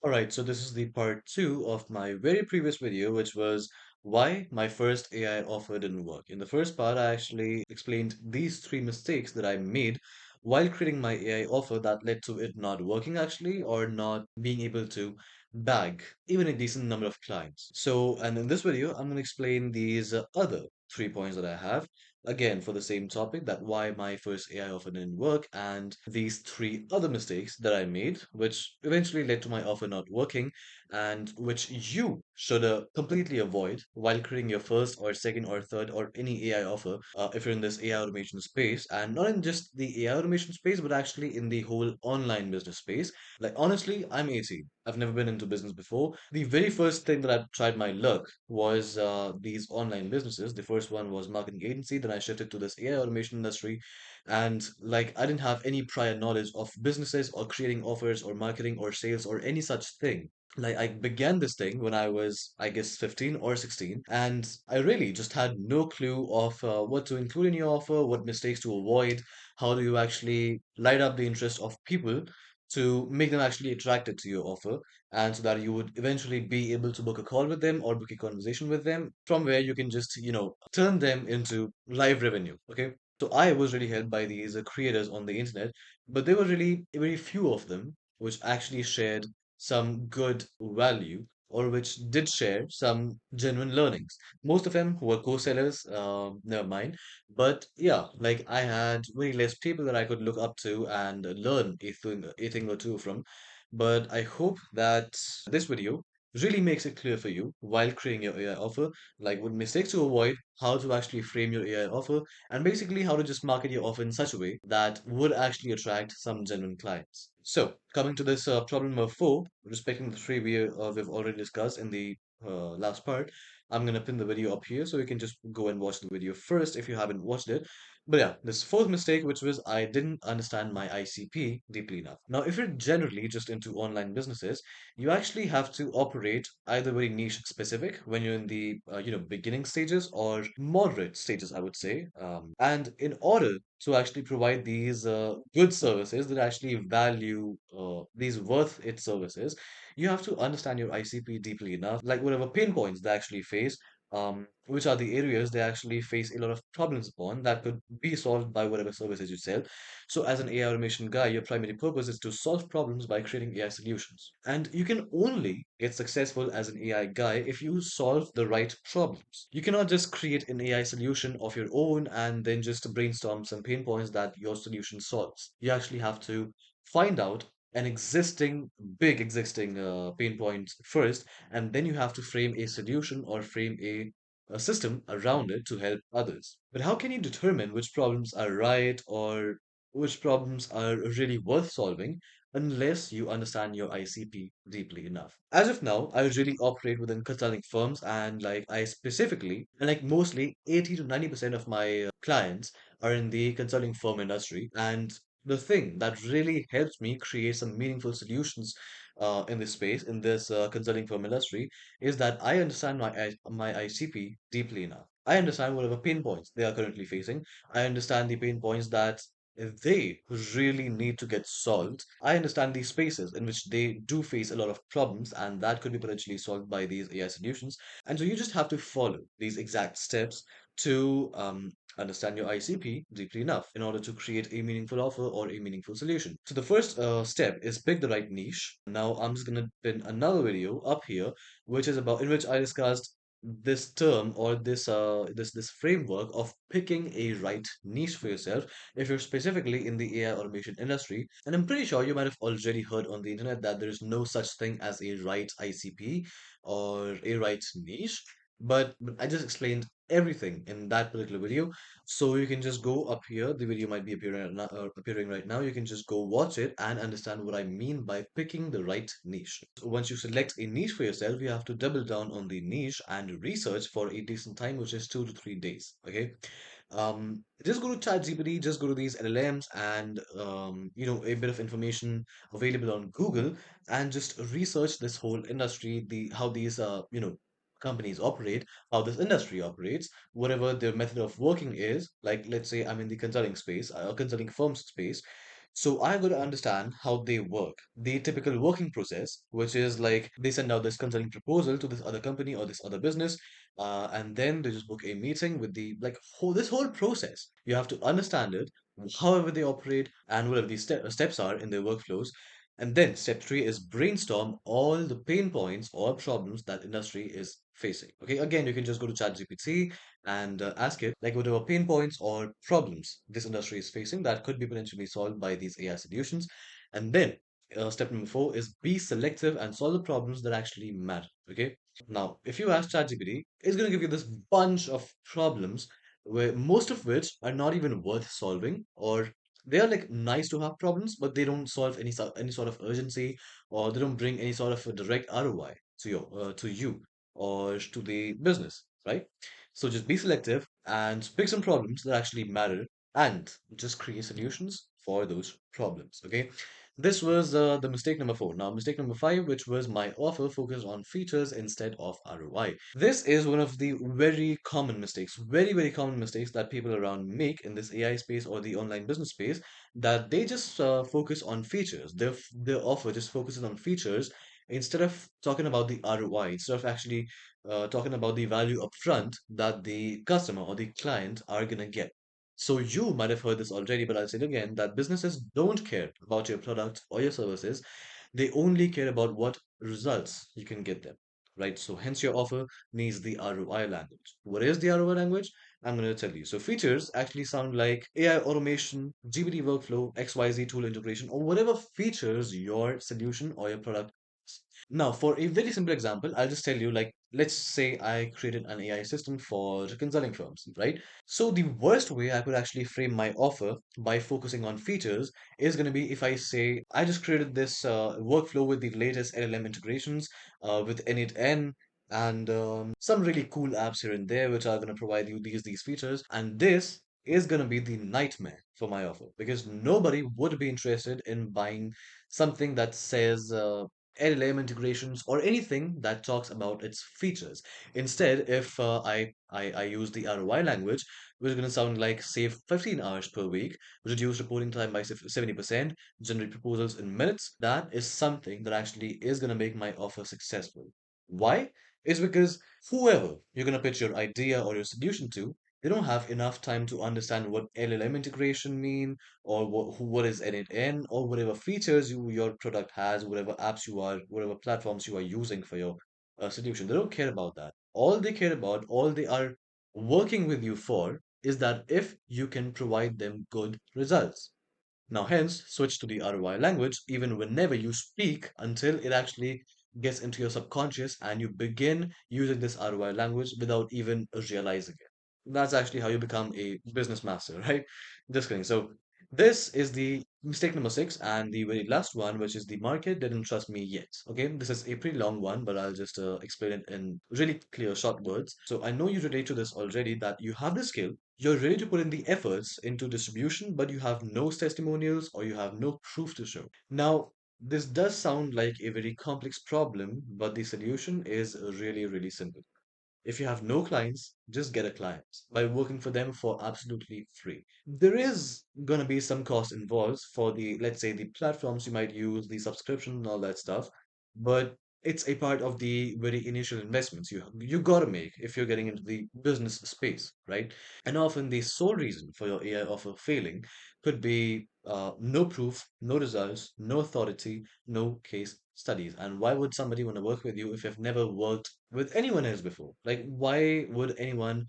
Alright, so this is the part two of my very previous video, which was why my first AI offer didn't work. In the first part, I actually explained these three mistakes that I made while creating my AI offer that led to it not working actually, or not being able to bag even a decent number of clients. And in this video, I'm going to explain these other 3 points that I have. Again, for the same topic, that why my first AI offer didn't work, and these three other mistakes that I made, which eventually led to my offer not working, and which you should completely avoid while creating your first or second or third or any AI offer if you're in this AI automation space, and not in just the AI automation space, but actually in the whole online business space. Like, honestly, I'm 18. I've never been into business before. The very first thing that I tried my luck was these online businesses. The first one was marketing agency. Then I shifted to this AI automation industry, and like I didn't have any prior knowledge of businesses or creating offers or marketing or sales or any such thing. Like I began this thing when I was, I guess, 15 or 16, and I really just had no clue of what to include in your offer, what mistakes to avoid, how do you actually light up the interest of people to make them actually attracted to your offer, and so that you would eventually be able to book a call with them or book a conversation with them from where you can just, turn them into live revenue. Okay. So I was really helped by these creators on the internet, but there were really very few of them which actually shared some good value or which did share some genuine learnings. Most of them were co-sellers, never mind. But yeah, like I had very less people that I could look up to and learn a thing or two from. But I hope that this video really makes it clear for you while creating your AI offer, like what mistakes to avoid, how to actually frame your AI offer, and basically how to just market your offer in such a way that would actually attract some genuine clients. So, coming to this problem number four, respecting the three we've already discussed in the last part, I'm gonna pin the video up here so you can just go and watch the video first if you haven't watched it. But yeah, this fourth mistake, which was I didn't understand my ICP deeply enough. Now, if you're generally just into online businesses, you actually have to operate either very niche specific when you're in the beginning stages or moderate stages, I would say. And in order to actually provide these good services that actually value these worth it services, you have to understand your ICP deeply enough, like whatever pain points they actually face, which are the areas they actually face a lot of problems upon that could be solved by whatever services you sell. So, as an AI automation guy, your primary purpose is to solve problems by creating AI solutions. And you can only get successful as an AI guy if you solve the right problems. You cannot just create an AI solution of your own and then just brainstorm some pain points that your solution solves. You actually have to find out an big existing pain point first, and then you have to frame a solution or frame a system around it to help others. But how can you determine which problems are right or which problems are really worth solving unless you understand your ICP deeply enough? As of now, I really operate within consulting firms, and like I specifically, and like mostly 80 to 90% of my clients are in the consulting firm industry. And the thing that really helps me create some meaningful solutions in this space, in this consulting firm industry, is that I understand my ICP deeply enough. I understand whatever pain points they are currently facing. I understand the pain points that they really need to get solved. I understand these spaces in which they do face a lot of problems, and that could be potentially solved by these AI solutions. And so you just have to follow these exact steps to understand your ICP deeply enough in order to create a meaningful offer or a meaningful solution. So the first step is pick the right niche. Now I'm just gonna pin another video up here, which is about in which I discussed this term or this framework of picking a right niche for yourself if you're specifically in the AI automation industry. And I'm pretty sure you might have already heard on the internet that there is no such thing as a right ICP or a right niche. But I just explained everything in that particular video. So you can just go up here. The video might be appearing right now. You can just go watch it and understand what I mean by picking the right niche. So once you select a niche for yourself, you have to double down on the niche and research for a decent time, which is 2 to 3 days. Okay. Just go to ChatGPT, just go to these LLMs and a bit of information available on Google, and just research this whole industry, the how these companies operate, how this industry operates, whatever their method of working is. Like let's say I'm in the consulting space, consulting firms space. So I got to understand how they work. The typical working process, which is like they send out this consulting proposal to this other company or this other business, and then they just book a meeting with the like this whole process. You have to understand it, however they operate, and whatever these steps are in their workflows. And then step three is brainstorm all the pain points or problems that industry is facing. Okay, again, you can just go to ChatGPT and ask it like whatever pain points or problems this industry is facing that could be potentially solved by these AI solutions. And then step number four is be selective and solve the problems that actually matter. Okay. Now, if you ask ChatGPT, it's going to give you this bunch of problems where most of which are not even worth solving, or they are like nice to have problems, but they don't solve any sort of urgency, or they don't bring any sort of a direct ROI to you or to the business, right? So just be selective and pick some problems that actually matter and just create solutions for those problems. Okay. This was the mistake number four. Now, mistake number five, which was my offer focused on features instead of ROI. This is one of the very common mistakes, very common mistakes that people around make in this AI space or the online business space, that they just focus on features. Their offer just focuses on features instead of talking about the ROI, instead of actually talking about the value upfront that the customer or the client are gonna get. So you might have heard this already, but I'll say it again that businesses don't care about your product or your services. They only care about what results you can get them, right? So hence your offer needs the ROI language. What is the ROI language? I'm going to tell you. So features actually sound like AI automation, GPT workflow, XYZ tool integration, or whatever features your solution or your product has. Now, for a very simple example, I'll just tell you like, let's say I created an AI system for consulting firms, right? So the worst way I could actually frame my offer by focusing on features is going to be if I say I just created this workflow with the latest LLM integrations with N8N and some really cool apps here and there which are going to provide you these features, and this is going to be the nightmare for my offer because nobody would be interested in buying something that says LLM integrations or anything that talks about its features. Instead, if I use the ROI language, which is going to sound like save 15 hours per week, reduce reporting time by 70%, generate proposals in minutes, that is something that actually is going to make my offer successful. Why? It's because whoever you're going to pitch your idea or your solution to, they don't have enough time to understand what LLM integration mean or what is N8N or whatever features your product has, whatever apps you are, whatever platforms you are using for your solution. They don't care about that. All they care about, all they are working with you for is that if you can provide them good results. Now, hence, switch to the ROI language even whenever you speak until it actually gets into your subconscious and you begin using this ROI language without even realizing it. That's actually how you become a business master, right? Just kidding. So, this is the mistake number six, and the very last one, which is the market didn't trust me yet. Okay, this is a pretty long one, but I'll just explain it in really clear, short words. So, I know you relate to this already that you have the skill, you're ready to put in the efforts into distribution, but you have no testimonials or you have no proof to show. Now, this does sound like a very complex problem, but the solution is really simple. If you have no clients, just get a client by working for them for absolutely free. There is going to be some cost involved for the, let's say, the platforms you might use, the subscription and all that stuff, but it's a part of the very initial investments you got to make if you're getting into the business space, right? And often the sole reason for your AI offer failing could be no proof, no results, no authority, no case studies. And why would somebody want to work with you if you've never worked with anyone else before? Like, why would anyone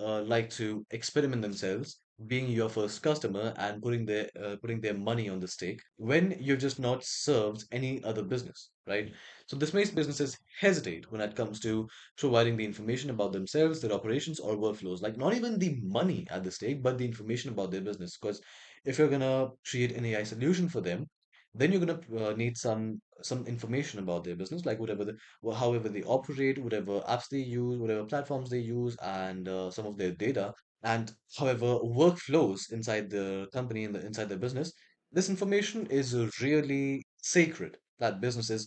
like to experiment themselves, being your first customer and putting their money on the stake when you've just not served any other business, right? So this makes businesses hesitate when it comes to providing the information about themselves, their operations, or workflows. Like not even the money at the stake, but the information about their business. Because if you're gonna create an AI solution for them, then you're gonna need some information about their business, like however they operate, whatever apps they use, whatever platforms they use, and some of their data, and however workflows inside the company and inside the business. This information is really sacred that businesses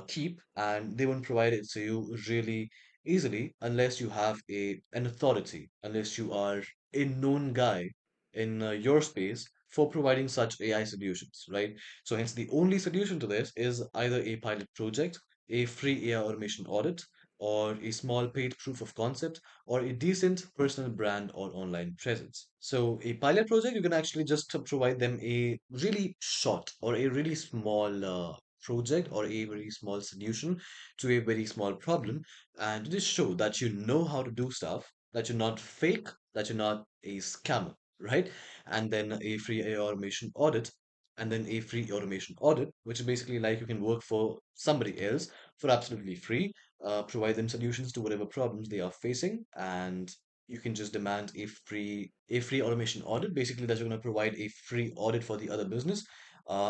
keep, and they won't provide it to you really easily unless you have an authority, unless you are a known guy in your space for providing such AI solutions, right? So hence the only solution to this is either a pilot project, a free AI automation audit, or a small paid proof of concept, or a decent personal brand or online presence. So a pilot project, you can actually just provide them a really short or a really small project or a very small solution to a very small problem, and just show that you know how to do stuff, that you're not fake, that you're not a scammer, right? And then a free AI automation audit, and then a free automation audit, which is basically like you can work for somebody else for absolutely free, provide them solutions to whatever problems they are facing, and you can just demand a free automation audit, basically that you're going to provide a free audit for the other business,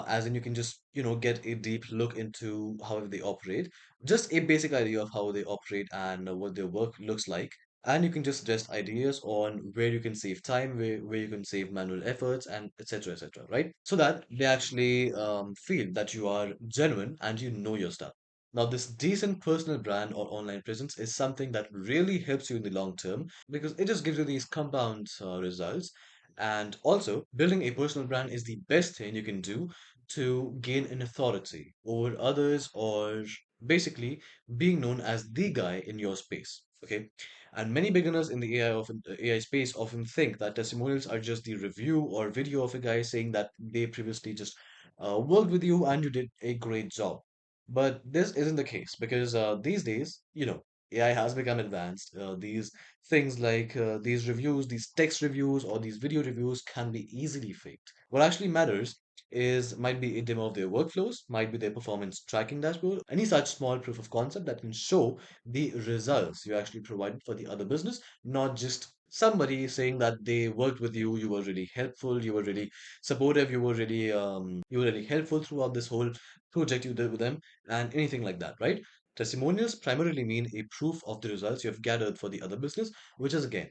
as in you can just get a deep look into how they operate, just a basic idea of how they operate and what their work looks like. And you can just suggest ideas on where you can save time, where you can save manual efforts, and etc. etc. Right? So that they actually feel that you are genuine and you know your stuff. Now, this decent personal brand or online presence is something that really helps you in the long term because it just gives you these compound results. And also, building a personal brand is the best thing you can do to gain an authority over others, or basically being known as the guy in your space. Okay. And many beginners in the AI space often think that testimonials are just the review or video of a guy saying that they previously just worked with you and you did a great job. But this isn't the case because these days, AI has become advanced. These things like these reviews, these text reviews, or these video reviews can be easily faked. What actually matters is might be a demo of their workflows, might be their performance tracking dashboard, any such small proof of concept that can show the results you actually provided for the other business, not just somebody saying that they worked with you, you were really helpful, you were really supportive, you were really helpful throughout this whole project you did with them, and anything like that, right? Testimonials primarily mean a proof of the results you have gathered for the other business, which is again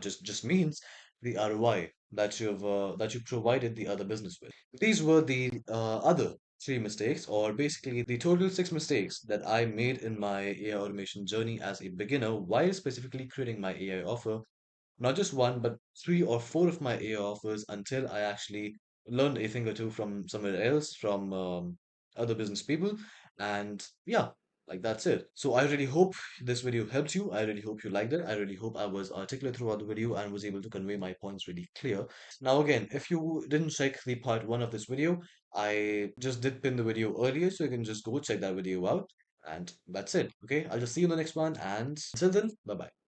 just means the ROI that you provided the other business with. These were the other three mistakes, or basically the total six mistakes that I made in my AI automation journey as a beginner while specifically creating my AI offer. Not just one, but three or four of my AI offers until I actually learned a thing or two from somewhere else, from other business people. And yeah, like that's it. So I really hope this video helped you. I really hope you liked it. I really hope I was articulate throughout the video and was able to convey my points really clear. Now, again, if you didn't check the part one of this video, I just did pin the video earlier, so you can just go check that video out. And that's it. Okay, I'll just see you in the next one. And until then, bye bye.